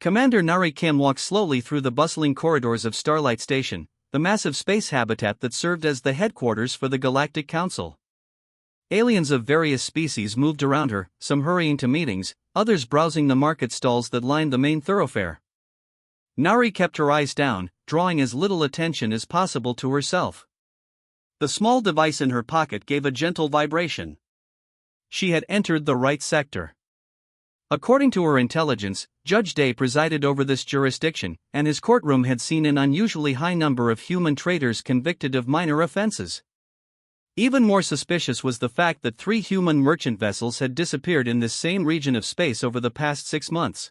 Commander Nari Kim walked slowly through the bustling corridors of Starlight Station, the massive space habitat that served as the headquarters for the Galactic Council. Aliens of various species moved around her, some hurrying to meetings, others browsing the market stalls that lined the main thoroughfare. Nari kept her eyes down, drawing as little attention as possible to herself. The small device in her pocket gave a gentle vibration. She had entered the right sector. According to her intelligence, Judge Day presided over this jurisdiction, and his courtroom had seen an unusually high number of human traitors convicted of minor offenses. Even more suspicious was the fact that 3 human merchant vessels had disappeared in this same region of space over the past 6 months.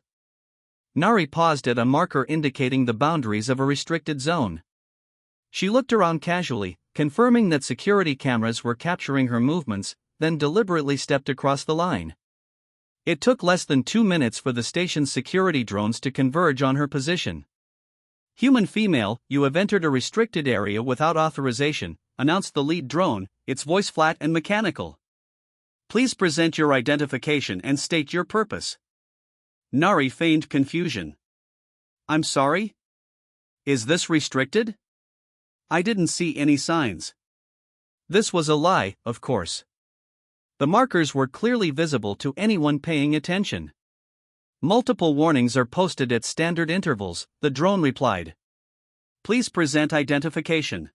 Nari paused at a marker indicating the boundaries of a restricted zone. She looked around casually, confirming that security cameras were capturing her movements, then deliberately stepped across the line. It took less than 2 minutes for the station's security drones to converge on her position. "Human female, you have entered a restricted area without authorization," announced the lead drone, its voice flat and mechanical. "Please present your identification and state your purpose." Nari feigned confusion. "I'm sorry? Is this restricted? I didn't see any signs." This was a lie, of course. The markers were clearly visible to anyone paying attention. "Multiple warnings are posted at standard intervals," the drone replied. "Please present identification."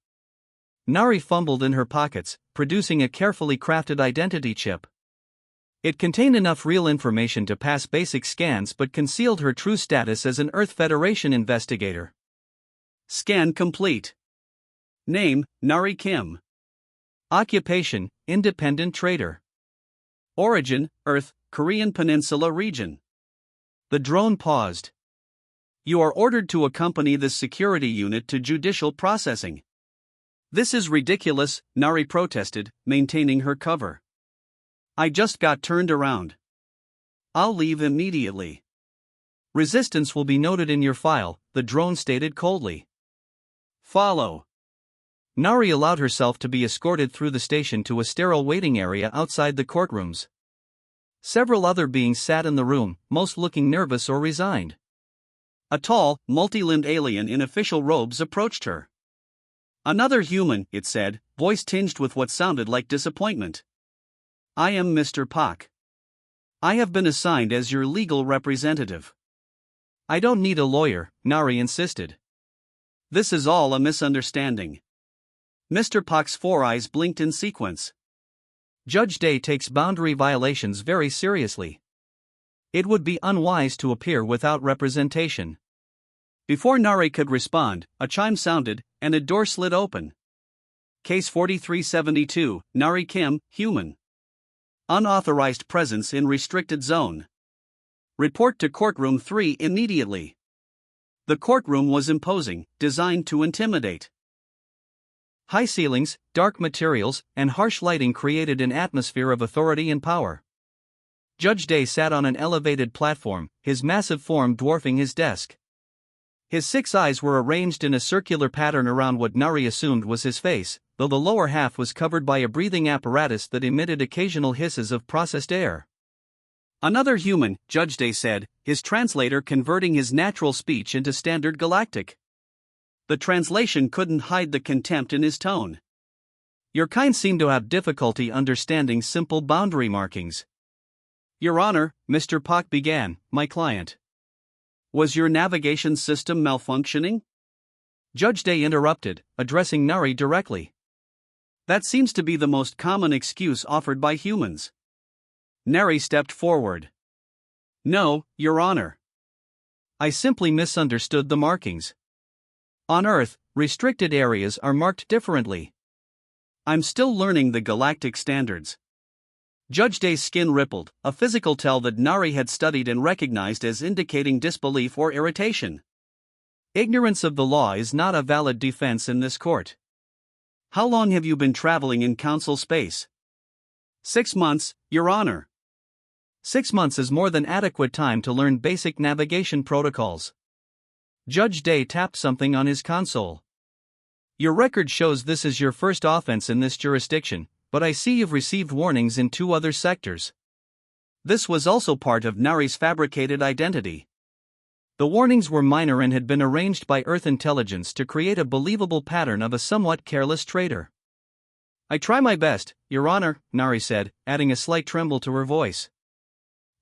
Nari fumbled in her pockets, producing a carefully crafted identity chip. It contained enough real information to pass basic scans but concealed her true status as an Earth Federation investigator. Scan complete. Name, Nari Kim. Occupation, independent trader. Origin, Earth, Korean Peninsula region. The drone paused. "You are ordered to accompany this security unit to judicial processing." "This is ridiculous," Nari protested, maintaining her cover. "I just got turned around. I'll leave immediately." "Resistance will be noted in your file," the drone stated coldly. "Follow." Nari allowed herself to be escorted through the station to a sterile waiting area outside the courtrooms. Several other beings sat in the room, most looking nervous or resigned. A tall, multi-limbed alien in official robes approached her. "Another human," it said, voice tinged with what sounded like disappointment. "I am Mr. Pak. I have been assigned as your legal representative." "I don't need a lawyer," Nari insisted. "This is all a misunderstanding." Mr. Pak's 4 eyes blinked in sequence. "Judge Day takes boundary violations very seriously. It would be unwise to appear without representation." Before Nari could respond, a chime sounded, and a door slid open. Case 4372, Nari Kim, human. Unauthorized presence in restricted zone. Report to courtroom 3 immediately. The courtroom was imposing, designed to intimidate. High ceilings, dark materials, and harsh lighting created an atmosphere of authority and power. Judge Day sat on an elevated platform, his massive form dwarfing his desk. His 6 eyes were arranged in a circular pattern around what Nari assumed was his face, though the lower half was covered by a breathing apparatus that emitted occasional hisses of processed air. "Another human," Judge Day said, his translator converting his natural speech into standard Galactic. The translation couldn't hide the contempt in his tone. "Your kind seem to have difficulty understanding simple boundary markings." "Your Honor," Mr. Pak began, "my client. Was your navigation system malfunctioning?" Judge Day interrupted, addressing Nari directly. "That seems to be the most common excuse offered by humans." Nari stepped forward. "No, Your Honor. I simply misunderstood the markings. On Earth, restricted areas are marked differently. I'm still learning the galactic standards." Judge Day's skin rippled, a physical tell that Nari had studied and recognized as indicating disbelief or irritation. Ignorance of the law is not a valid defense in this court. "How long have you been traveling in council space?" 6 months, Your Honor." 6 months is more than adequate time to learn basic navigation protocols. Judge Day tapped something on his console. "Your record shows this is your first offense in this jurisdiction, but I see you've received warnings in 2 other sectors." This was also part of Nari's fabricated identity. The warnings were minor and had been arranged by Earth intelligence to create a believable pattern of a somewhat careless trader. "I try my best, Your Honor," Nari said, adding a slight tremble to her voice.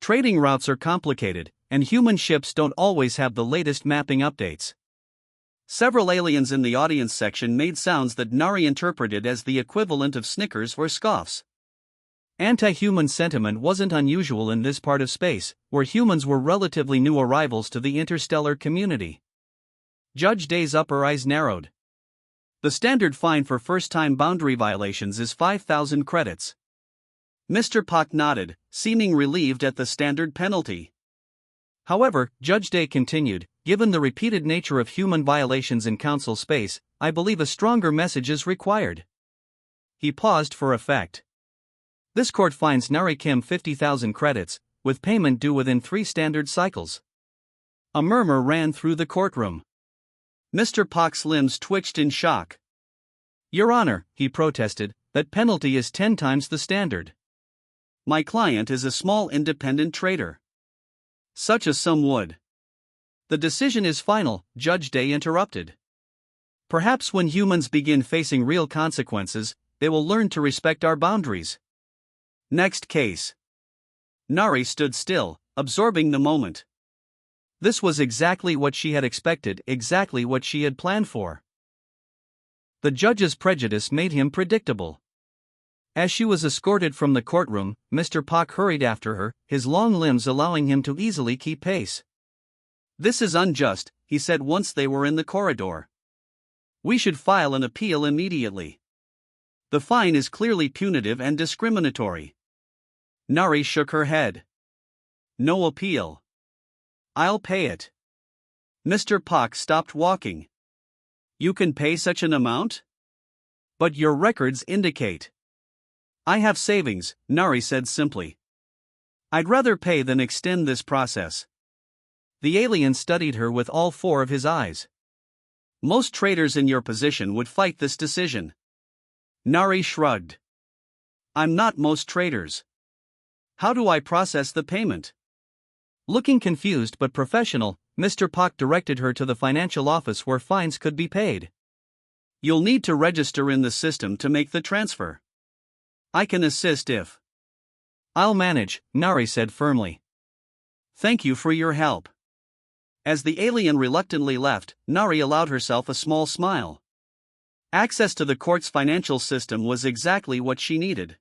"Trading routes are complicated, and human ships don't always have the latest mapping updates." Several aliens in the audience section made sounds that Nari interpreted as the equivalent of snickers or scoffs. Anti-human sentiment wasn't unusual in this part of space, where humans were relatively new arrivals to the interstellar community. Judge Day's upper eyes narrowed. "The standard fine for first-time boundary violations is 5,000 credits." Mr. Pak nodded, seeming relieved at the standard penalty. "However," Judge Day continued, "given the repeated nature of human violations in Council space, I believe a stronger message is required." He paused for effect. "This court fines Nari Kim 50,000 credits, with payment due within 3 standard cycles." A murmur ran through the courtroom. Mr. Pak's limbs twitched in shock. "Your Honor," he protested, "that penalty is 10 times the standard. My client is a small independent trader. Such a sum would—" "The decision is final," Judge Day interrupted. "Perhaps when humans begin facing real consequences, they will learn to respect our boundaries." Next case. Nari stood still, absorbing the moment. This was exactly what she had expected, exactly what she had planned for. The judge's prejudice made him predictable. As she was escorted from the courtroom, Mr. Pak hurried after her, his long limbs allowing him to easily keep pace. "This is unjust," he said once they were in the corridor. "We should file an appeal immediately. The fine is clearly punitive and discriminatory." Nari shook her head. "No appeal. I'll pay it." Mr. Pak stopped walking. "You can pay such an amount? But your records indicate—" "I have savings," Nari said simply. "I'd rather pay than extend this process." The alien studied her with all 4 of his eyes. "Most traders in your position would fight this decision." Nari shrugged. "I'm not most traders. How do I process the payment?" Looking confused but professional, Mr. Pak directed her to the financial office where fines could be paid. "You'll need to register in the system to make the transfer. I can assist if—" "I'll manage," Nari said firmly. "Thank you for your help." As the alien reluctantly left, Nari allowed herself a small smile. Access to the court's financial system was exactly what she needed.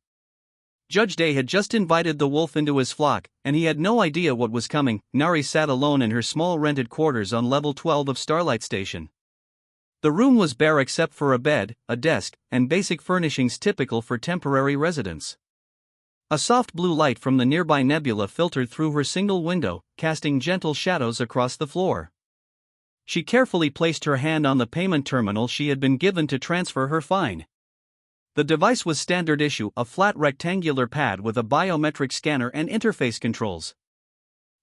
Judge Day had just invited the wolf into his flock, and he had no idea what was coming. Nari sat alone in her small rented quarters on level 12 of Starlight Station. The room was bare except for a bed, a desk, and basic furnishings typical for temporary residents. A soft blue light from the nearby nebula filtered through her single window, casting gentle shadows across the floor. She carefully placed her hand on the payment terminal she had been given to transfer her fine. The device was standard issue, a flat rectangular pad with a biometric scanner and interface controls.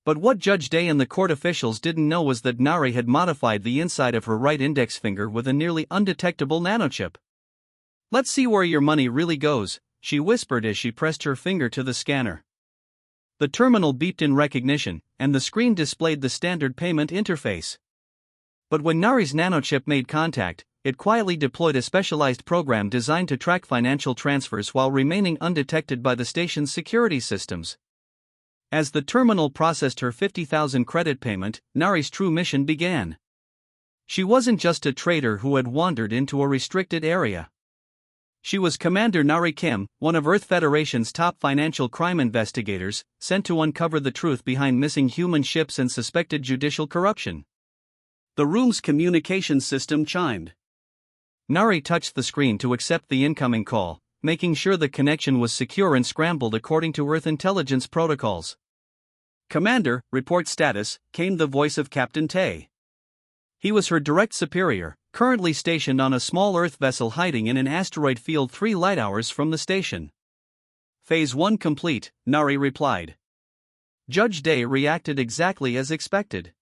But what Judge Day and the court officials didn't know was that Nari had modified the inside of her right index finger with a nearly undetectable nanochip. "Let's see where your money really goes," she whispered as she pressed her finger to the scanner. The terminal beeped in recognition, and the screen displayed the standard payment interface. But when Nari's nanochip made contact, it quietly deployed a specialized program designed to track financial transfers while remaining undetected by the station's security systems. As the terminal processed her 50,000 credit payment, Nari's true mission began. She wasn't just a trader who had wandered into a restricted area. She was Commander Nari Kim, one of Earth Federation's top financial crime investigators, sent to uncover the truth behind missing human ships and suspected judicial corruption. The room's communication system chimed. Nari touched the screen to accept the incoming call, making sure the connection was secure and scrambled according to Earth intelligence protocols. "Commander, report status," came the voice of Captain Tay. He was her direct superior, currently stationed on a small Earth vessel hiding in an asteroid field 3 light hours from the station. "Phase 1 complete," Nari replied. Judge Day reacted exactly as expected.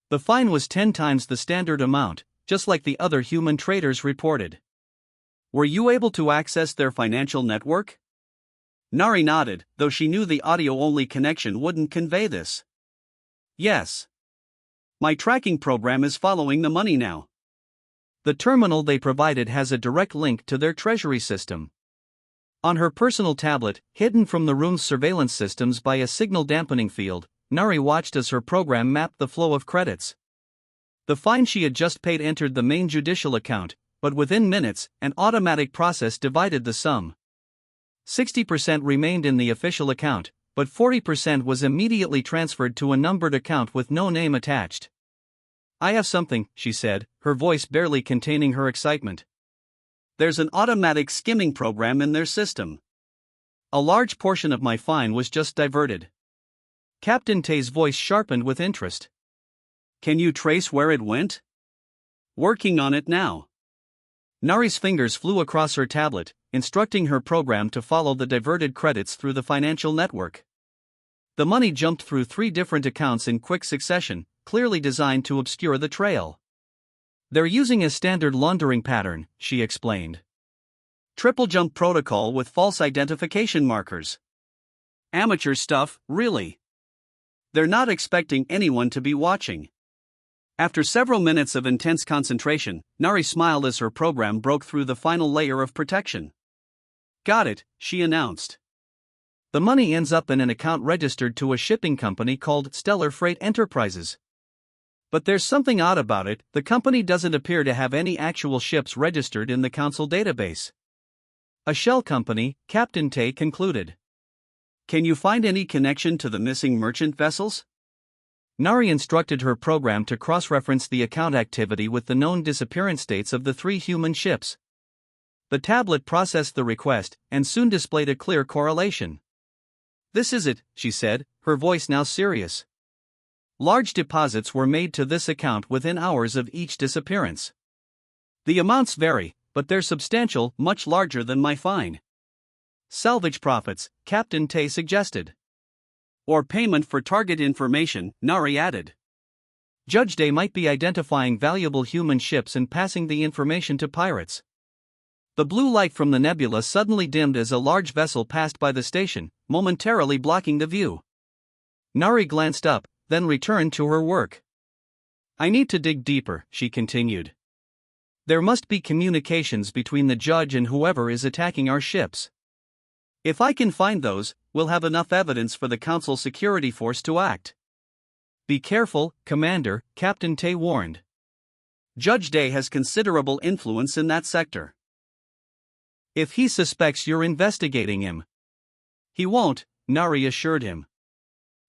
The fine was 10 times the standard amount, just like the other human traders reported. "Were you able to access their financial network?" Nari nodded, though she knew the audio-only connection wouldn't convey this. "Yes. My tracking program is following the money now. The terminal they provided has a direct link to their treasury system. On her personal tablet, hidden from the room's surveillance systems by a signal dampening field, Nari watched as her program mapped the flow of credits. The fine she had just paid entered the main judicial account, but within minutes, an automatic process divided the sum. 60% remained in the official account, but 40% was immediately transferred to a numbered account with no name attached. "I have something," she said, her voice barely containing her excitement. There's an automatic skimming program in their system. A large portion of my fine was just diverted. Captain Tay's voice sharpened with interest. Can you trace where it went? Working on it now. Nari's fingers flew across her tablet, instructing her program to follow the diverted credits through the financial network. The money jumped through 3 different accounts in quick succession, clearly designed to obscure the trail. "They're using a standard laundering pattern," she explained. "Triple jump protocol with false identification markers. Amateur stuff, really. They're not expecting anyone to be watching." After several minutes of intense concentration, Nari smiled as her program broke through the final layer of protection. "Got it," she announced. "The money ends up in an account registered to a shipping company called Stellar Freight Enterprises. But there's something odd about it, the company doesn't appear to have any actual ships registered in the Council database." "A shell company," Captain Tay concluded. "Can you find any connection to the missing merchant vessels?" Nari instructed her program to cross-reference the account activity with the known disappearance dates of the 3 human ships. The tablet processed the request, and soon displayed a clear correlation. "This is it," she said, her voice now serious. "Large deposits were made to this account within hours of each disappearance. The amounts vary, but they're substantial, much larger than my fine." "Salvage profits," Captain Tay suggested. "Or payment for target information," Nari added. Judge Day might be identifying valuable human ships and passing the information to pirates. The blue light from the nebula suddenly dimmed as a large vessel passed by the station, momentarily blocking the view. Nari glanced up, then returned to her work. "I need to dig deeper," she continued. "There must be communications between the judge and whoever is attacking our ships. If I can find those, we'll have enough evidence for the Council security force to act." "Be careful, Commander," Captain Tay warned. "Judge Day has considerable influence in that sector. If he suspects you're investigating him." "He won't," Nari assured him.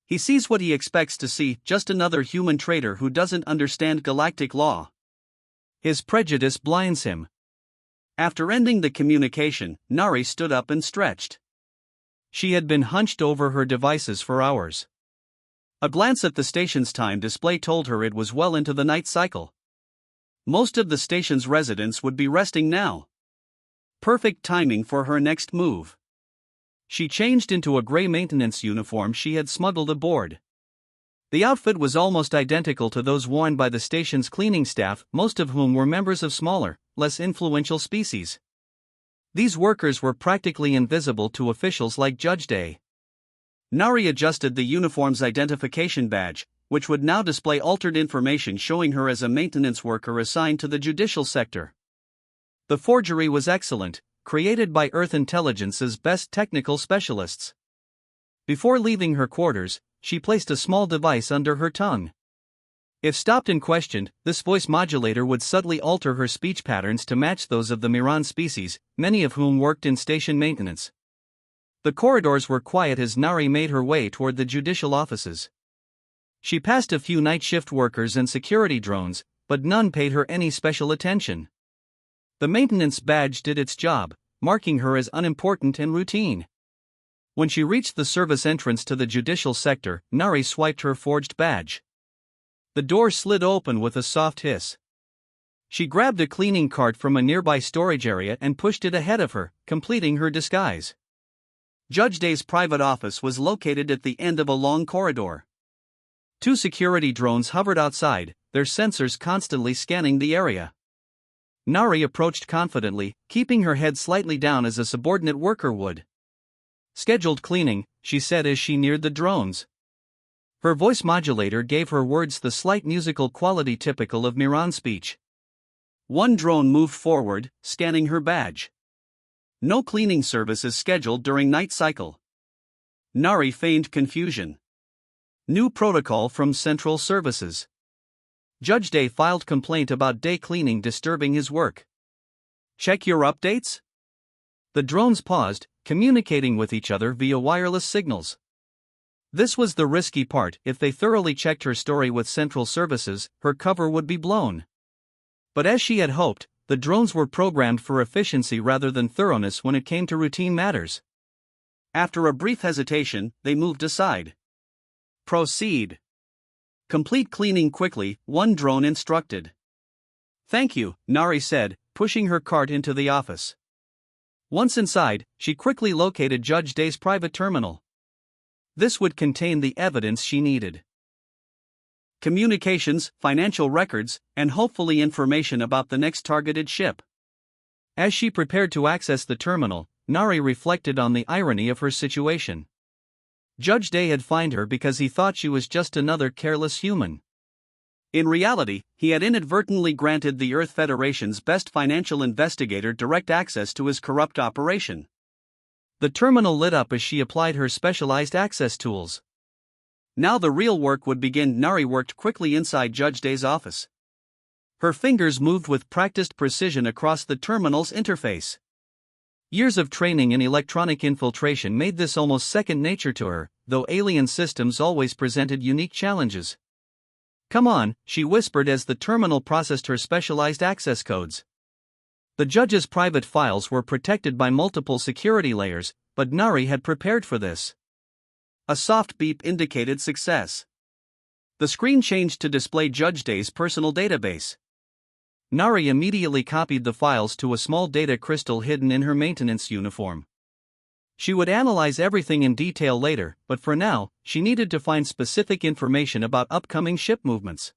"He sees what he expects to see, just another human traitor who doesn't understand galactic law. His prejudice blinds him." After ending the communication, Nari stood up and stretched. She had been hunched over her devices for hours. A glance at the station's time display told her it was well into the night cycle. Most of the station's residents would be resting now. Perfect timing for her next move. She changed into a gray maintenance uniform she had smuggled aboard. The outfit was almost identical to those worn by the station's cleaning staff, most of whom were members of smaller, less influential species. These workers were practically invisible to officials like Judge Day. Nari adjusted the uniform's identification badge, which would now display altered information showing her as a maintenance worker assigned to the judicial sector. The forgery was excellent, created by Earth Intelligence's best technical specialists. Before leaving her quarters, she placed a small device under her tongue. If stopped and questioned, this voice modulator would subtly alter her speech patterns to match those of the Miran species, many of whom worked in station maintenance. The corridors were quiet as Nari made her way toward the judicial offices. She passed a few night shift workers and security drones, but none paid her any special attention. The maintenance badge did its job, marking her as unimportant and routine. When she reached the service entrance to the judicial sector, Nari swiped her forged badge. The door slid open with a soft hiss. She grabbed a cleaning cart from a nearby storage area and pushed it ahead of her, completing her disguise. Judge Day's private office was located at the end of a long corridor. 2 security drones hovered outside, their sensors constantly scanning the area. Nari approached confidently, keeping her head slightly down as a subordinate worker would. "Scheduled cleaning," she said as she neared the drones. Her voice modulator gave her words the slight musical quality typical of Miran speech. One drone moved forward, scanning her badge. No cleaning service is scheduled during night cycle. Nari feigned confusion. New protocol from Central Services. Judge Day filed complaint about day cleaning disturbing his work. Check your updates? The drones paused, communicating with each other via wireless signals. This was the risky part. If they thoroughly checked her story with Central Services, her cover would be blown. But as she had hoped, the drones were programmed for efficiency rather than thoroughness when it came to routine matters. After a brief hesitation, they moved aside. Proceed. Complete cleaning quickly, one drone instructed. Thank you, Nari said, pushing her cart into the office. Once inside, she quickly located Judge Day's private terminal. This would contain the evidence she needed. Communications, financial records, and hopefully information about the next targeted ship. As she prepared to access the terminal, Nari reflected on the irony of her situation. Judge Day had fined her because he thought she was just another careless human. In reality, he had inadvertently granted the Earth Federation's best financial investigator direct access to his corrupt operation. The terminal lit up as she applied her specialized access tools. Now the real work would begin. Nari worked quickly inside Judge Day's office. Her fingers moved with practiced precision across the terminal's interface. Years of training in electronic infiltration made this almost second nature to her, though alien systems always presented unique challenges. Come on, she whispered as the terminal processed her specialized access codes. The judge's private files were protected by multiple security layers, but Nari had prepared for this. A soft beep indicated success. The screen changed to display Judge Day's personal database. Nari immediately copied the files to a small data crystal hidden in her maintenance uniform. She would analyze everything in detail later, but for now, she needed to find specific information about upcoming ship movements.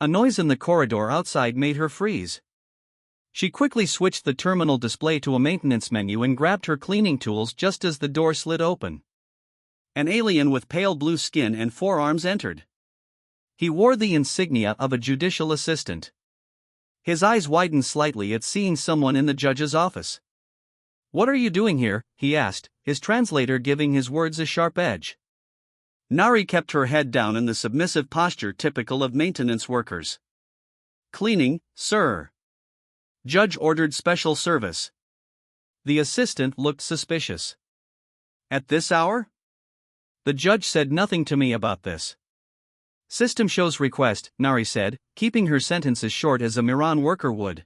A noise in the corridor outside made her freeze. She quickly switched the terminal display to a maintenance menu and grabbed her cleaning tools just as the door slid open. An alien with pale blue skin and forearms entered. He wore the insignia of a judicial assistant. His eyes widened slightly at seeing someone in the judge's office. "What are you doing here?" he asked, his translator giving his words a sharp edge. Nari kept her head down in the submissive posture typical of maintenance workers. "Cleaning, sir." Judge ordered special service. The assistant looked suspicious. "At this hour?" "The judge said nothing to me about this." "System shows request," Nari said, keeping her sentences short as a Miran worker would.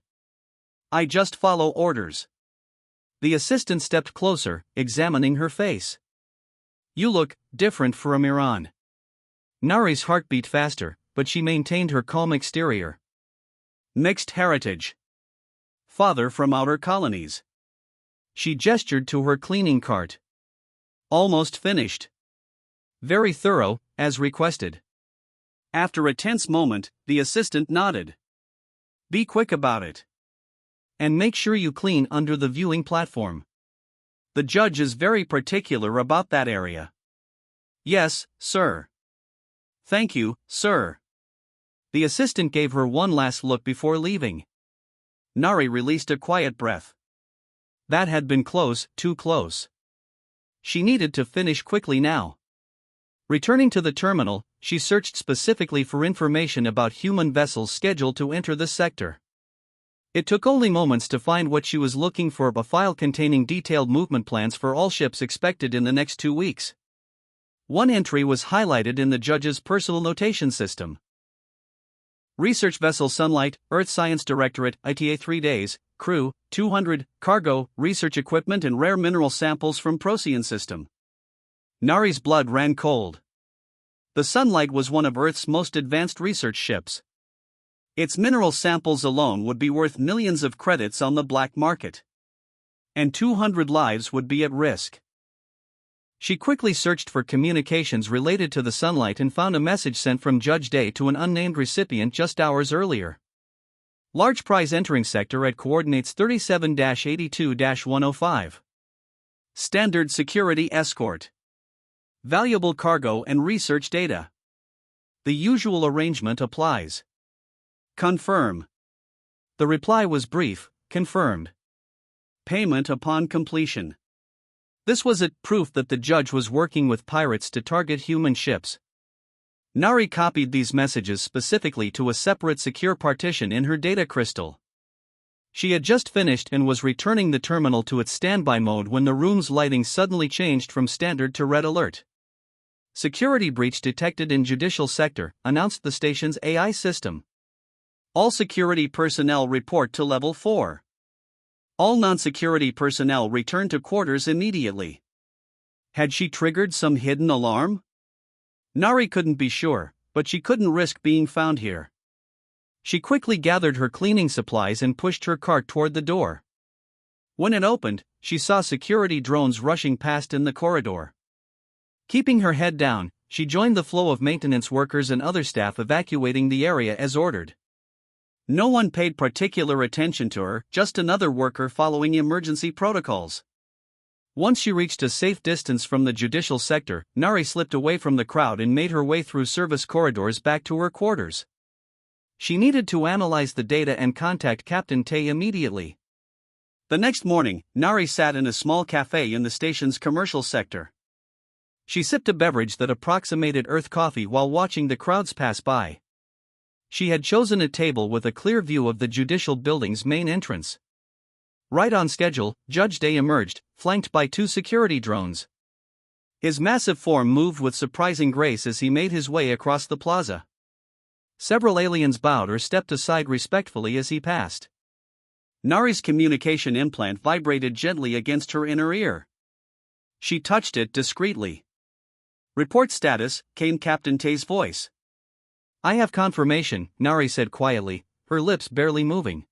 "I just follow orders." The assistant stepped closer, examining her face. "You look different for a Miran." Nari's heart beat faster, but she maintained her calm exterior. "Mixed heritage. Father from outer colonies." She gestured to her cleaning cart. "Almost finished." "Very thorough, as requested." After a tense moment, the assistant nodded. "Be quick about it. And make sure you clean under the viewing platform. The judge is very particular about that area." "Yes, sir." "Thank you, sir." The assistant gave her one last look before leaving. Nari released a quiet breath. That had been close, too close. She needed to finish quickly now. Returning to the terminal, she searched specifically for information about human vessels scheduled to enter the sector. It took only moments to find what she was looking for: a file containing detailed movement plans for all ships expected in the next 2 weeks. One entry was highlighted in the judge's personal notation system. Research vessel Sunlight, Earth Science Directorate, ITA 3 days, crew, 200, cargo, research equipment and rare mineral samples from Procyon system. Nari's blood ran cold. The Sunlight was one of Earth's most advanced research ships. Its mineral samples alone would be worth millions of credits on the black market. And 200 lives would be at risk. She quickly searched for communications related to the Sunlight and found a message sent from Judge Day to an unnamed recipient just hours earlier. Large prize entering sector at coordinates 37-82-105. Standard security escort. Valuable cargo and research data. The usual arrangement applies. Confirm. The reply was brief, confirmed. Payment upon completion. This was it, proof that the judge was working with pirates to target human ships. Nari copied these messages specifically to a separate secure partition in her data crystal. She had just finished and was returning the terminal to its standby mode when the room's lighting suddenly changed from standard to red alert. Security breach detected in judicial sector, announced the station's AI system. All security personnel report to level 4. All non-security personnel return to quarters immediately. Had she triggered some hidden alarm? Nari couldn't be sure, but she couldn't risk being found here. She quickly gathered her cleaning supplies and pushed her cart toward the door. When it opened, she saw security drones rushing past in the corridor. Keeping her head down, she joined the flow of maintenance workers and other staff evacuating the area as ordered. No one paid particular attention to her, just another worker following emergency protocols. Once she reached a safe distance from the judicial sector, Nari slipped away from the crowd and made her way through service corridors back to her quarters. She needed to analyze the data and contact Captain Tay immediately. The next morning, Nari sat in a small cafe in the station's commercial sector. She sipped a beverage that approximated Earth coffee while watching the crowds pass by. She had chosen a table with a clear view of the judicial building's main entrance. Right on schedule, Judge Day emerged, flanked by 2 security drones. His massive form moved with surprising grace as he made his way across the plaza. Several aliens bowed or stepped aside respectfully as he passed. Nari's communication implant vibrated gently against her inner ear. She touched it discreetly. "Report status," came Captain Tay's voice. "I have confirmation," Nari said quietly, her lips barely moving.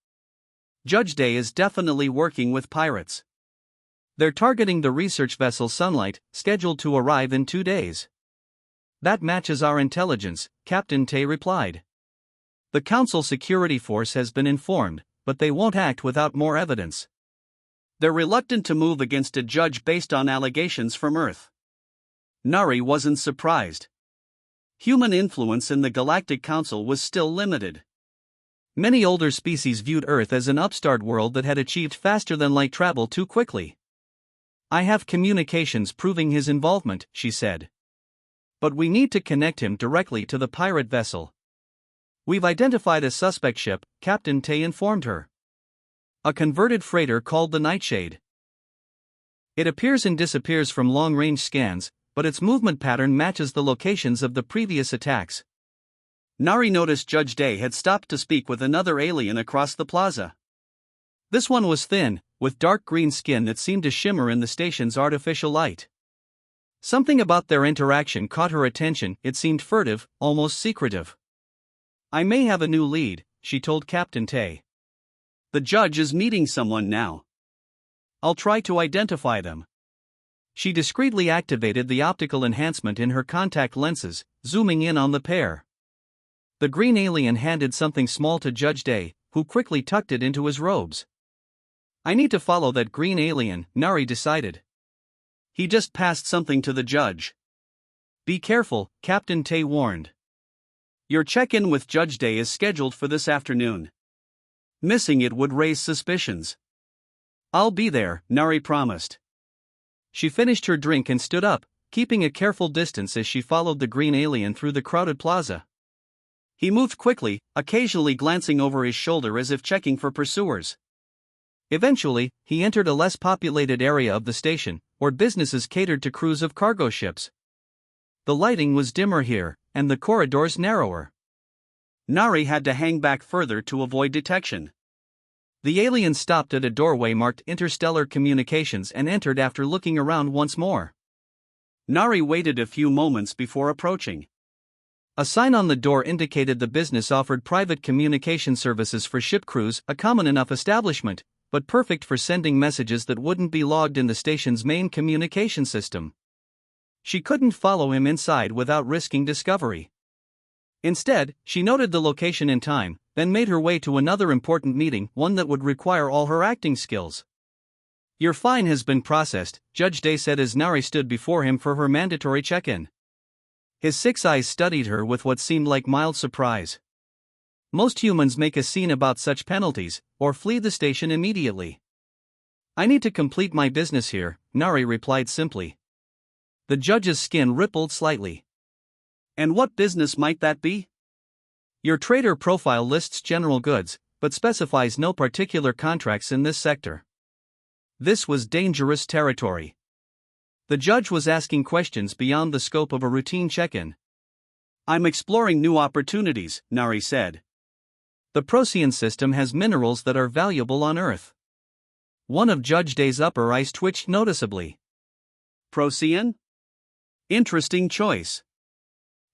"Judge Day is definitely working with pirates. They're targeting the research vessel Sunlight, scheduled to arrive in 2 days." "That matches our intelligence," Captain Tay replied. "The Council Security Force has been informed, but they won't act without more evidence. They're reluctant to move against a judge based on allegations from Earth." Nari wasn't surprised. Human influence in the Galactic Council was still limited. Many older species viewed Earth as an upstart world that had achieved faster-than-light travel too quickly. "I have communications proving his involvement," she said. "But we need to connect him directly to the pirate vessel." "We've identified a suspect ship," Captain Tay informed her. "A converted freighter called the Nightshade. It appears and disappears from long-range scans, but its movement pattern matches the locations of the previous attacks." Nari noticed Judge Day had stopped to speak with another alien across the plaza. This one was thin, with dark green skin that seemed to shimmer in the station's artificial light. Something about their interaction caught her attention. It seemed furtive, almost secretive. "I may have a new lead," she told Captain Tay. "The judge is meeting someone now. I'll try to identify them." She discreetly activated the optical enhancement in her contact lenses, zooming in on the pair. The green alien handed something small to Judge Day, who quickly tucked it into his robes. "I need to follow that green alien," Nari decided. "He just passed something to the judge." "Be careful," Captain Tay warned. "Your check-in with Judge Day is scheduled for this afternoon. Missing it would raise suspicions." "I'll be there," Nari promised. She finished her drink and stood up, keeping a careful distance as she followed the green alien through the crowded plaza. He moved quickly, occasionally glancing over his shoulder as if checking for pursuers. Eventually, he entered a less populated area of the station, where businesses catered to crews of cargo ships. The lighting was dimmer here, and the corridors narrower. Nari had to hang back further to avoid detection. The alien stopped at a doorway marked Interstellar Communications and entered after looking around once more. Nari waited a few moments before approaching. A sign on the door indicated the business offered private communication services for ship crews, a common enough establishment, but perfect for sending messages that wouldn't be logged in the station's main communication system. She couldn't follow him inside without risking discovery. Instead, she noted the location and time, then made her way to another important meeting, one that would require all her acting skills. Your fine has been processed, Judge Day said as Nari stood before him for her mandatory check-in. His 6 eyes studied her with what seemed like mild surprise. Most humans make a scene about such penalties, or flee the station immediately. I need to complete my business here, Nari replied simply. The judge's skin rippled slightly. And what business might that be? Your trader profile lists general goods, but specifies no particular contracts in this sector. This was dangerous territory. The judge was asking questions beyond the scope of a routine check-in. I'm exploring new opportunities, Nari said. The Procyon system has minerals that are valuable on Earth. One of Judge Day's upper eyes twitched noticeably. Procyon? Interesting choice.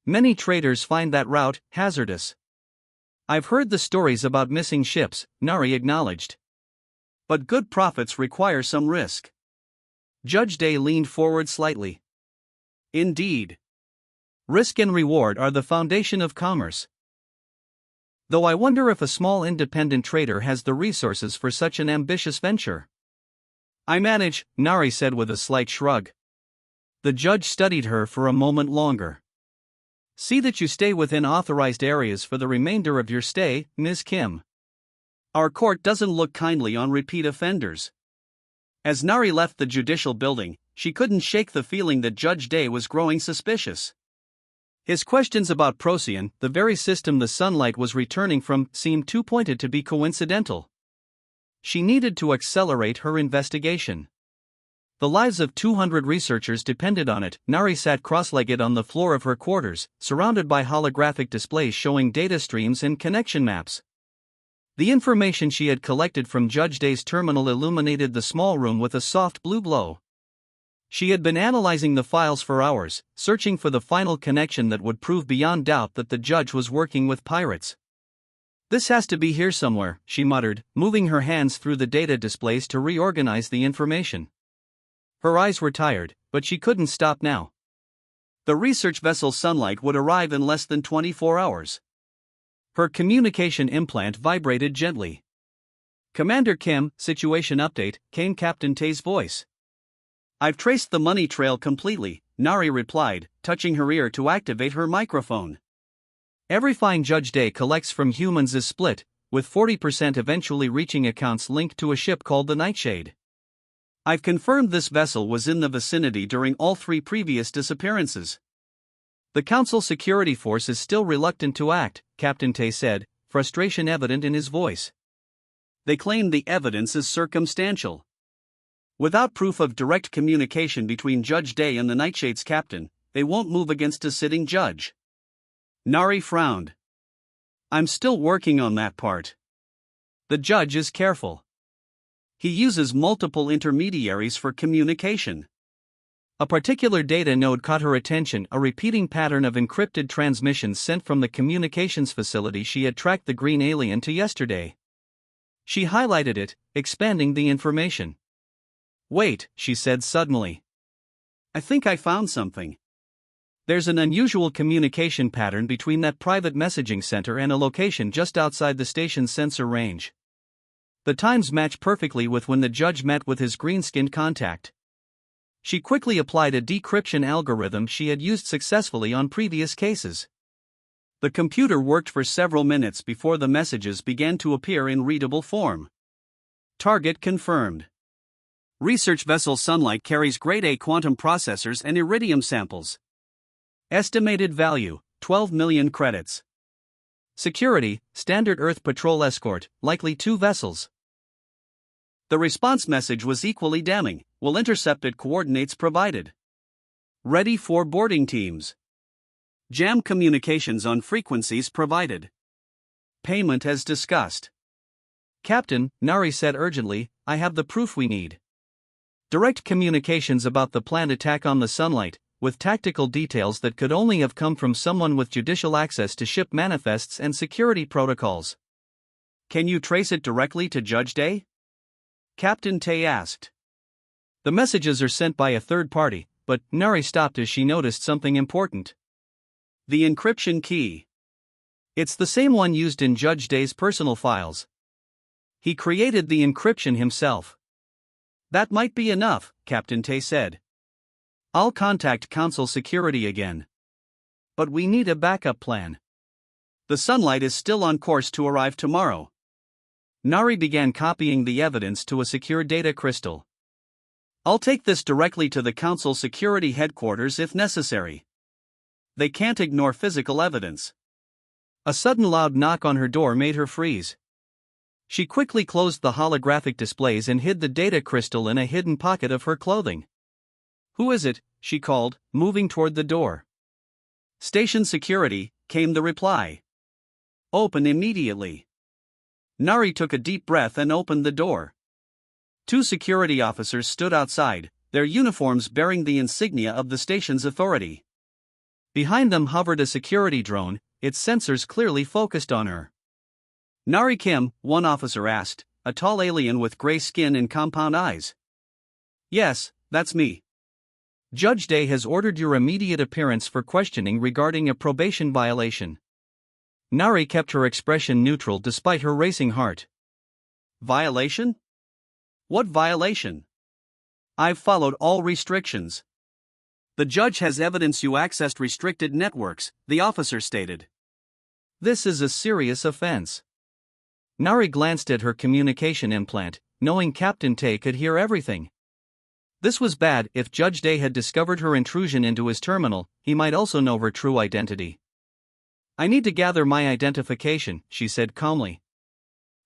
Many traders find that route hazardous. I've heard the stories about missing ships, Nari acknowledged. But good profits require some risk. Judge Day leaned forward slightly. Indeed. Risk and reward are the foundation of commerce. Though I wonder if a small independent trader has the resources for such an ambitious venture. I manage, Nari said with a slight shrug. The judge studied her for a moment longer. See that you stay within authorized areas for the remainder of your stay, Ms. Kim. Our court doesn't look kindly on repeat offenders. As Nari left the judicial building, she couldn't shake the feeling that Judge Day was growing suspicious. His questions about Procyon, the very system the sunlight was returning from, seemed too pointed to be coincidental. She needed to accelerate her investigation. The lives of 200 researchers depended on it. Nari sat cross-legged on the floor of her quarters, surrounded by holographic displays showing data streams and connection maps. The information she had collected from Judge Day's terminal illuminated the small room with a soft blue glow. She had been analyzing the files for hours, searching for the final connection that would prove beyond doubt that the judge was working with pirates. This has to be here somewhere, she muttered, moving her hands through the data displays to reorganize the information. Her eyes were tired, but she couldn't stop now. The research vessel Sunlight would arrive in less than 24 hours. Her communication implant vibrated gently. Commander Kim, situation update, came Captain Tay's voice. I've traced the money trail completely, Nari replied, touching her ear to activate her microphone. Every fine Judge Day collects from humans is split, with 40% eventually reaching accounts linked to a ship called the Nightshade. I've confirmed this vessel was in the vicinity during all 3 previous disappearances. The Council security force is still reluctant to act, Captain Tay said, frustration evident in his voice. They claim the evidence is circumstantial. Without proof of direct communication between Judge Day and the Nightshade's captain, they won't move against a sitting judge. Nari frowned. I'm still working on that part. The judge is careful. He uses multiple intermediaries for communication. A particular data node caught her attention, a repeating pattern of encrypted transmissions sent from the communications facility she had tracked the green alien to yesterday. She highlighted it, expanding the information. Wait, she said suddenly. I think I found something. There's an unusual communication pattern between that private messaging center and a location just outside the station's sensor range. The times match perfectly with when the judge met with his green-skinned contact. She quickly applied a decryption algorithm she had used successfully on previous cases. The computer worked for several minutes before the messages began to appear in readable form. Target confirmed. Research vessel Sunlight carries grade A quantum processors and iridium samples. Estimated value, 12 million credits. Security, standard Earth patrol escort, likely 2 vessels. The response message was equally damning, will intercept at coordinates provided. Ready for boarding teams. Jam communications on frequencies provided. Payment as discussed. Captain, Nari said urgently, I have the proof we need. Direct communications about the planned attack on the Sunlight, with tactical details that could only have come from someone with judicial access to ship manifests and security protocols. Can you trace it directly to Judge Day? Captain Tay asked. The messages are sent by a third party, but Nari stopped as she noticed something important. The encryption key. It's the same one used in Judge Day's personal files. He created the encryption himself. That might be enough, Captain Tay said. I'll contact Council Security again. But we need a backup plan. The sunlight is still on course to arrive tomorrow. Nari began copying the evidence to a secure data crystal. I'll take this directly to the Council Security Headquarters if necessary. They can't ignore physical evidence. A sudden loud knock on her door made her freeze. She quickly closed the holographic displays and hid the data crystal in a hidden pocket of her clothing. Who is it? She called, moving toward the door. Station security, came the reply. Open immediately. Nari took a deep breath and opened the door. Two security officers stood outside, their uniforms bearing the insignia of the station's authority. Behind them hovered a security drone, its sensors clearly focused on her. Nari Kim, one officer asked, a tall alien with gray skin and compound eyes. Yes, that's me. Judge Day has ordered your immediate appearance for questioning regarding a probation violation. Nari kept her expression neutral despite her racing heart. Violation? What violation? I've followed all restrictions. The judge has evidence you accessed restricted networks, the officer stated. This is a serious offense. Nari glanced at her communication implant, knowing Captain Tay could hear everything. This was bad. If Judge Day had discovered her intrusion into his terminal, he might also know her true identity. I need to gather my identification, she said calmly.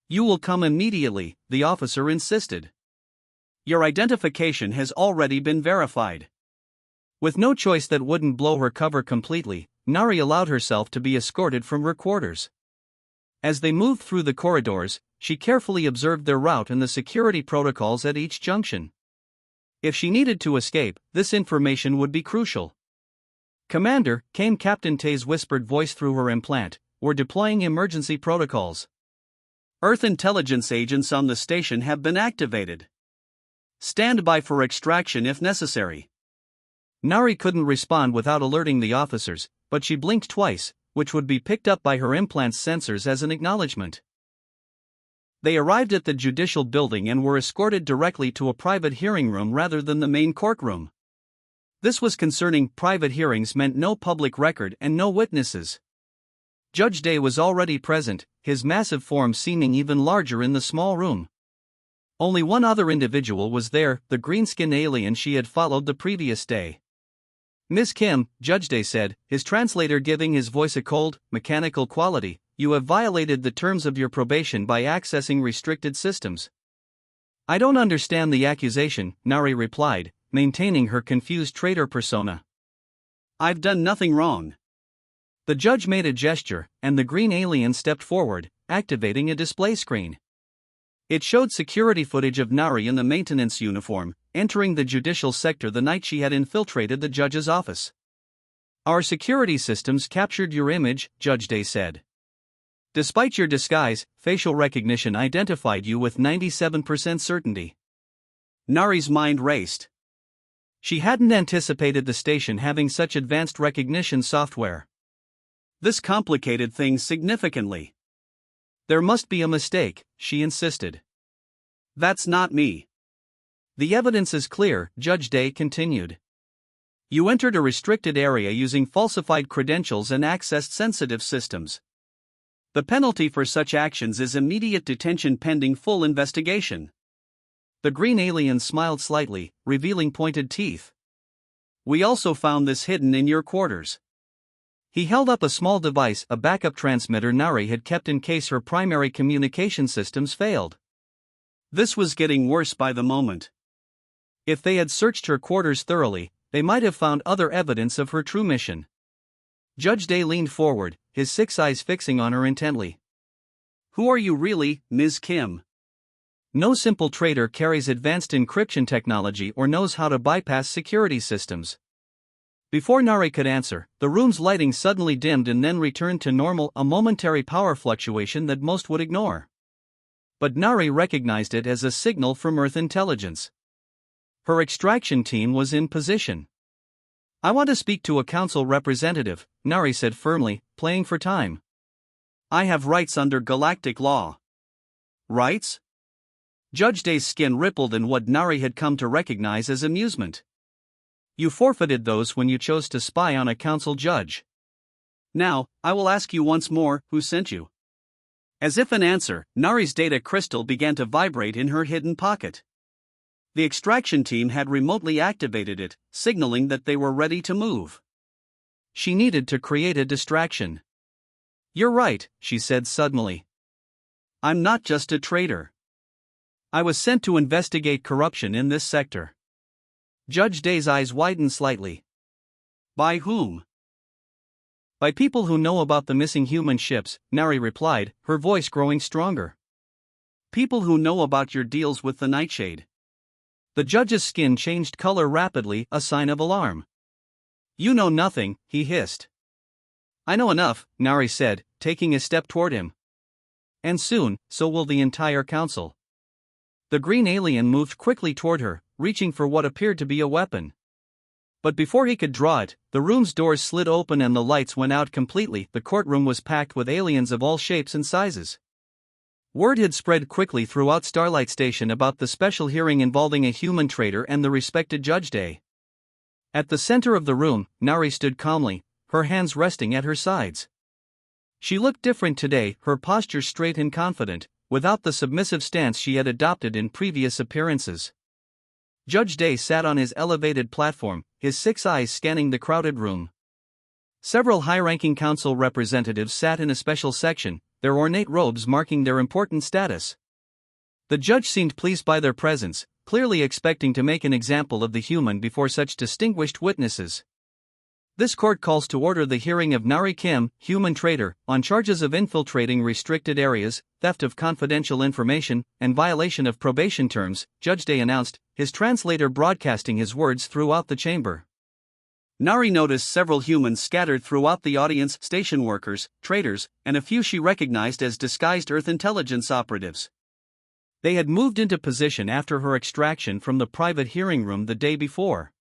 You will come immediately, the officer insisted. Your identification has already been verified. With no choice that wouldn't blow her cover completely, Nari allowed herself to be escorted from her quarters. As they moved through the corridors, she carefully observed their route and the security protocols at each junction. If she needed to escape, this information would be crucial. Commander, came Captain Tay's whispered voice through her implant, we're deploying emergency protocols. Earth intelligence agents on the station have been activated. Stand by for extraction if necessary. Nari couldn't respond without alerting the officers, but she blinked twice, which would be picked up by her implant's sensors as an acknowledgement. They arrived at the judicial building and were escorted directly to a private hearing room rather than the main courtroom. This was concerning private hearings meant no public record and no witnesses. Judge Day was already present, his massive form seeming even larger in the small room. Only one other individual was there, the green-skinned alien she had followed the previous day. Ms. Kim, Judge Day said, his translator giving his voice a cold, mechanical quality, you have violated the terms of your probation by accessing restricted systems. I don't understand the accusation, Nari replied, maintaining her confused traitor persona. I've done nothing wrong. The judge made a gesture, and the green alien stepped forward, activating a display screen. It showed security footage of Nari in the maintenance uniform, entering the judicial sector the night she had infiltrated the judge's office. Our security systems captured your image, Judge Day said. Despite your disguise, facial recognition identified you with 97% certainty. Nari's mind raced. She hadn't anticipated the station having such advanced recognition software. This complicated things significantly. There must be a mistake, she insisted. That's not me. The evidence is clear, Judge Day continued. You entered a restricted area using falsified credentials and accessed sensitive systems. The penalty for such actions is immediate detention pending full investigation. The green alien smiled slightly, revealing pointed teeth. We also found this hidden in your quarters. He held up a small device, a backup transmitter Nari had kept in case her primary communication systems failed. This was getting worse by the moment. If they had searched her quarters thoroughly, they might have found other evidence of her true mission. Judge Day leaned forward, his six eyes fixing on her intently. Who are you really, Ms. Kim? No simple traitor carries advanced encryption technology or knows how to bypass security systems. Before Nari could answer, the room's lighting suddenly dimmed and then returned to normal, a momentary power fluctuation that most would ignore. But Nari recognized it as a signal from Earth intelligence. Her extraction team was in position. I want to speak to a council representative, Nari said firmly, playing for time. I have rights under galactic law. Rights? Judge Day's skin rippled in what Nari had come to recognize as amusement. You forfeited those when you chose to spy on a council judge. Now, I will ask you once more, who sent you? As if in answer, Nari's data crystal began to vibrate in her hidden pocket. The extraction team had remotely activated it, signaling that they were ready to move. She needed to create a distraction. You're right, she said suddenly. I'm not just a traitor. I was sent to investigate corruption in this sector. Judge Day's eyes widened slightly. By whom? By people who know about the missing human ships, Nari replied, her voice growing stronger. People who know about your deals with the Nightshade. The judge's skin changed color rapidly, a sign of alarm. You know nothing, he hissed. I know enough, Nari said, taking a step toward him. And soon, so will the entire council. The green alien moved quickly toward her, reaching for what appeared to be a weapon. But before he could draw it, the room's doors slid open and the lights went out completely. The courtroom was packed with aliens of all shapes and sizes. Word had spread quickly throughout Starlight Station about the special hearing involving a human traitor and the respected Judge Day. At the center of the room, Nari stood calmly, her hands resting at her sides. She looked different today, her posture straight and confident, without the submissive stance she had adopted in previous appearances. Judge Day sat on his elevated platform, his 6 eyes scanning the crowded room. Several high-ranking council representatives sat in a special section, their ornate robes marking their important status. The judge seemed pleased by their presence, clearly expecting to make an example of the human before such distinguished witnesses. This court calls to order the hearing of Nari Kim, human traitor, on charges of infiltrating restricted areas, theft of confidential information, and violation of probation terms, Judge Day announced, his translator broadcasting his words throughout the chamber. Nari noticed several humans scattered throughout the audience, station workers, traitors, and a few she recognized as disguised Earth intelligence operatives. They had moved into position after her extraction from the private hearing room the day before.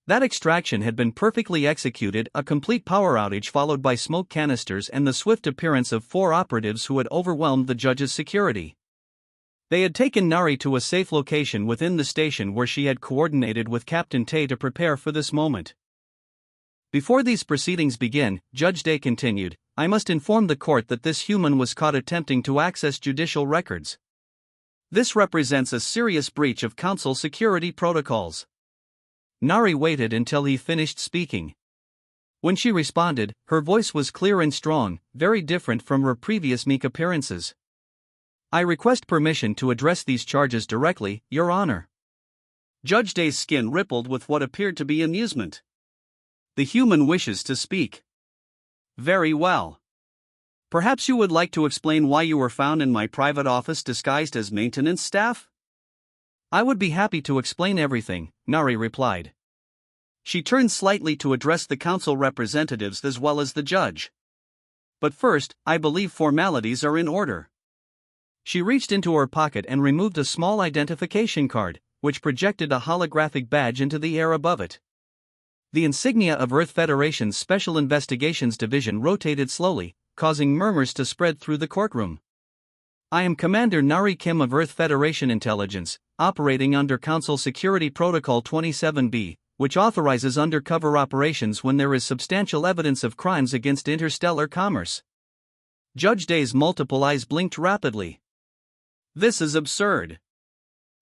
That extraction had been perfectly executed, a complete power outage followed by smoke canisters and the swift appearance of 4 operatives who had overwhelmed the judge's security. They had taken Nari to a safe location within the station where she had coordinated with Captain Tay to prepare for this moment. Before these proceedings begin, Judge Day continued, I must inform the court that this human was caught attempting to access judicial records. This represents a serious breach of council security protocols. Nari waited until he finished speaking. When she responded, her voice was clear and strong, very different from her previous meek appearances. I request permission to address these charges directly, Your Honor. Judge Day's skin rippled with what appeared to be amusement. The human wishes to speak. Very well. Perhaps you would like to explain why you were found in my private office disguised as maintenance staff? I would be happy to explain everything, Nari replied. She turned slightly to address the council representatives as well as the judge. But first, I believe formalities are in order. She reached into her pocket and removed a small identification card, which projected a holographic badge into the air above it. The insignia of Earth Federation's Special Investigations Division rotated slowly, causing murmurs to spread through the courtroom. I am Commander Nari Kim of Earth Federation Intelligence, operating under Council Security Protocol 27B, which authorizes undercover operations when there is substantial evidence of crimes against interstellar commerce. Judge Day's multiple eyes blinked rapidly. This is absurd.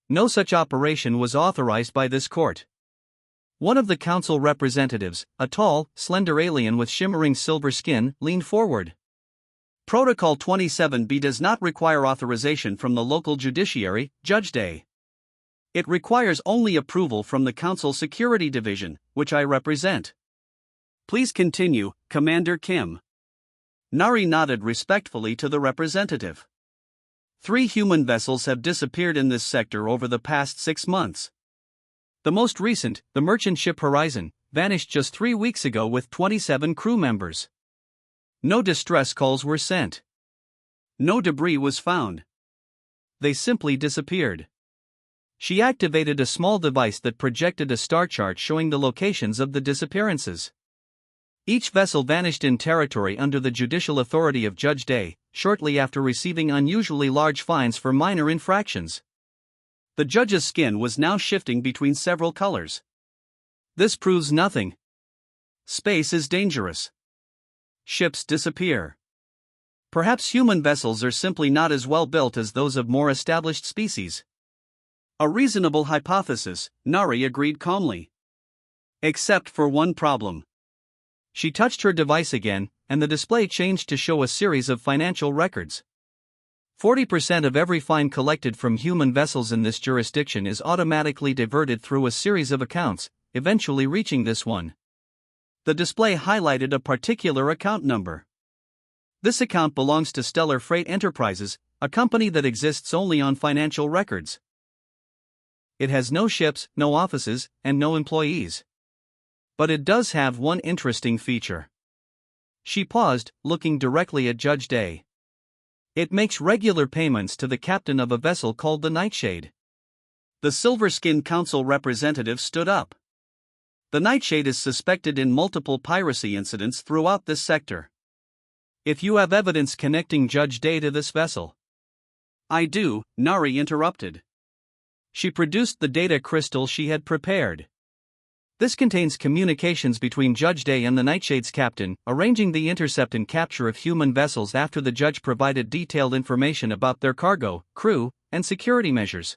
No such operation was authorized by this court. One of the council representatives, a tall, slender alien with shimmering silver skin, leaned forward. Protocol 27B does not require authorization from the local judiciary, Judge Day. It requires only approval from the Council Security Division, which I represent. Please continue, Commander Kim. Nari nodded respectfully to the representative. 3 human vessels have disappeared in this sector over the past 6 months. The most recent, the merchant ship Horizon, vanished just 3 weeks ago with 27 crew members. No distress calls were sent. No debris was found. They simply disappeared. She activated a small device that projected a star chart showing the locations of the disappearances. Each vessel vanished in territory under the judicial authority of Judge Day, shortly after receiving unusually large fines for minor infractions. The judge's skin was now shifting between several colors. This proves nothing. Space is dangerous. Ships disappear. Perhaps human vessels are simply not as well built as those of more established species. A reasonable hypothesis, Nari agreed calmly. Except for one problem. She touched her device again, and the display changed to show a series of financial records. 40% of every fine collected from human vessels in this jurisdiction is automatically diverted through a series of accounts, eventually reaching this one. The display highlighted a particular account number. This account belongs to Stellar Freight Enterprises, a company that exists only on financial records. It has no ships, no offices, and no employees. But it does have one interesting feature. She paused, looking directly at Judge Day. It makes regular payments to the captain of a vessel called the Nightshade. The Silver-Skinned Council representative stood up. The Nightshade is suspected in multiple piracy incidents throughout this sector. If you have evidence connecting Judge Day to this vessel. I do, Nari interrupted. She produced the data crystal she had prepared. This contains communications between Judge Day and the Nightshade's captain, arranging the intercept and capture of human vessels after the judge provided detailed information about their cargo, crew, and security measures.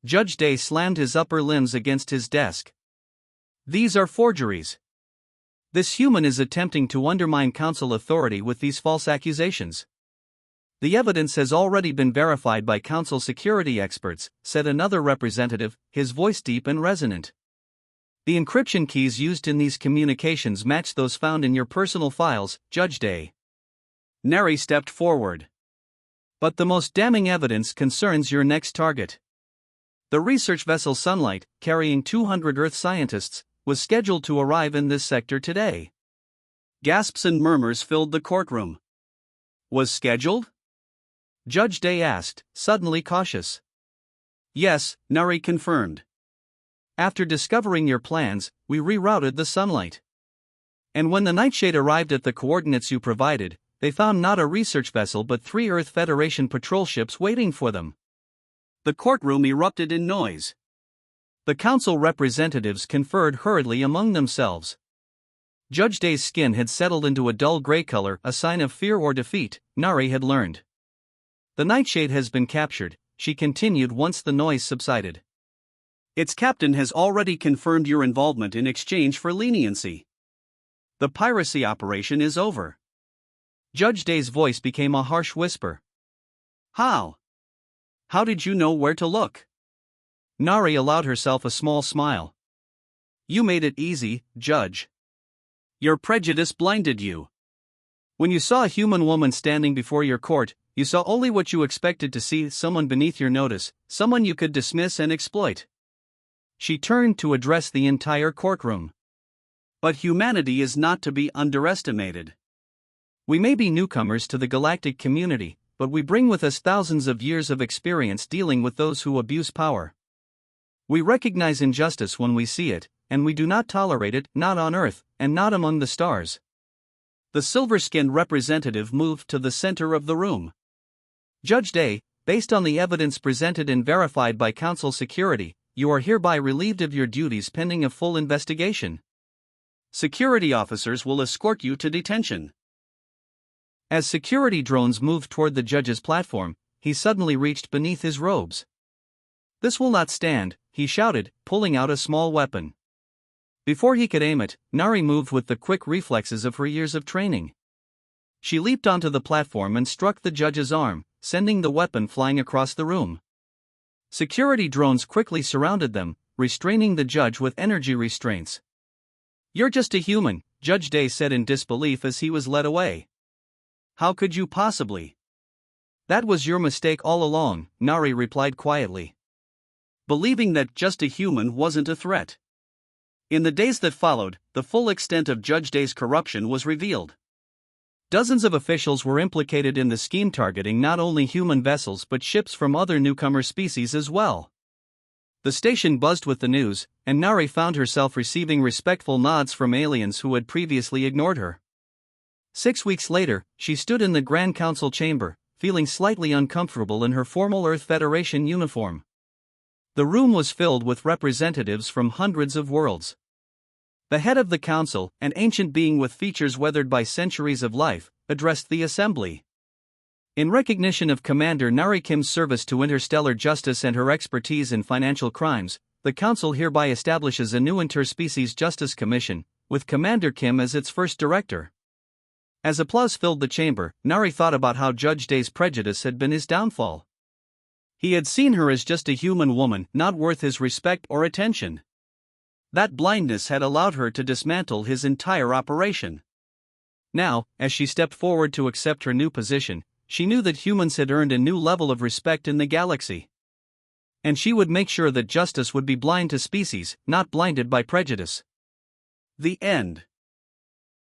Judge Day slammed his upper limbs against his desk. These are forgeries. This human is attempting to undermine council authority with these false accusations. The evidence has already been verified by council security experts, said another representative, his voice deep and resonant. The encryption keys used in these communications match those found in your personal files, Judge Day. Neri stepped forward. But the most damning evidence concerns your next target. The research vessel Sunlight, carrying 200 Earth scientists, was scheduled to arrive in this sector today. Gasps and murmurs filled the courtroom. Was scheduled? Judge Day asked, suddenly cautious. Yes, Nari confirmed. After discovering your plans, we rerouted the Sunlight. And when the Nightshade arrived at the coordinates you provided, they found not a research vessel but 3 Earth Federation patrol ships waiting for them. The courtroom erupted in noise. The council representatives conferred hurriedly among themselves. Judge Day's skin had settled into a dull gray color, a sign of fear or defeat, Nari had learned. The Nightshade has been captured, she continued once the noise subsided. Its captain has already confirmed your involvement in exchange for leniency. The piracy operation is over. Judge Day's voice became a harsh whisper. How? How did you know where to look? Nari allowed herself a small smile. You made it easy, Judge. Your prejudice blinded you. When you saw a human woman standing before your court, you saw only what you expected to see, someone beneath your notice, someone you could dismiss and exploit. She turned to address the entire courtroom. But humanity is not to be underestimated. We may be newcomers to the galactic community, but we bring with us thousands of years of experience dealing with those who abuse power. We recognize injustice when we see it, and we do not tolerate it, not on Earth, and not among the stars. The silver-skinned representative moved to the center of the room. Judge Day, based on the evidence presented and verified by council security, you are hereby relieved of your duties pending a full investigation. Security officers will escort you to detention. As security drones moved toward the judge's platform, he suddenly reached beneath his robes. This will not stand, he shouted, pulling out a small weapon. Before he could aim it, Nari moved with the quick reflexes of her years of training. She leaped onto the platform and struck the judge's arm, sending the weapon flying across the room. Security drones quickly surrounded them, restraining the judge with energy restraints. You're just a human, Judge Day said in disbelief as he was led away. How could you possibly? That was your mistake all along, Nari replied quietly. Believing that just a human wasn't a threat. In the days that followed, the full extent of Judge Day's corruption was revealed. Dozens of officials were implicated in the scheme targeting not only human vessels but ships from other newcomer species as well. The station buzzed with the news, and Nari found herself receiving respectful nods from aliens who had previously ignored her. 6 weeks later, she stood in the Grand Council chamber, feeling slightly uncomfortable in her formal Earth Federation uniform. The room was filled with representatives from hundreds of worlds. The head of the council, an ancient being with features weathered by centuries of life, addressed the assembly. In recognition of Commander Nari Kim's service to interstellar justice and her expertise in financial crimes, the Council hereby establishes a new Interspecies Justice Commission, with Commander Kim as its first director. As applause filled the chamber, Nari thought about how Judge Day's prejudice had been his downfall. He had seen her as just a human woman, not worth his respect or attention. That blindness had allowed her to dismantle his entire operation. Now, as she stepped forward to accept her new position, she knew that humans had earned a new level of respect in the galaxy. And she would make sure that justice would be blind to species, not blinded by prejudice. The end.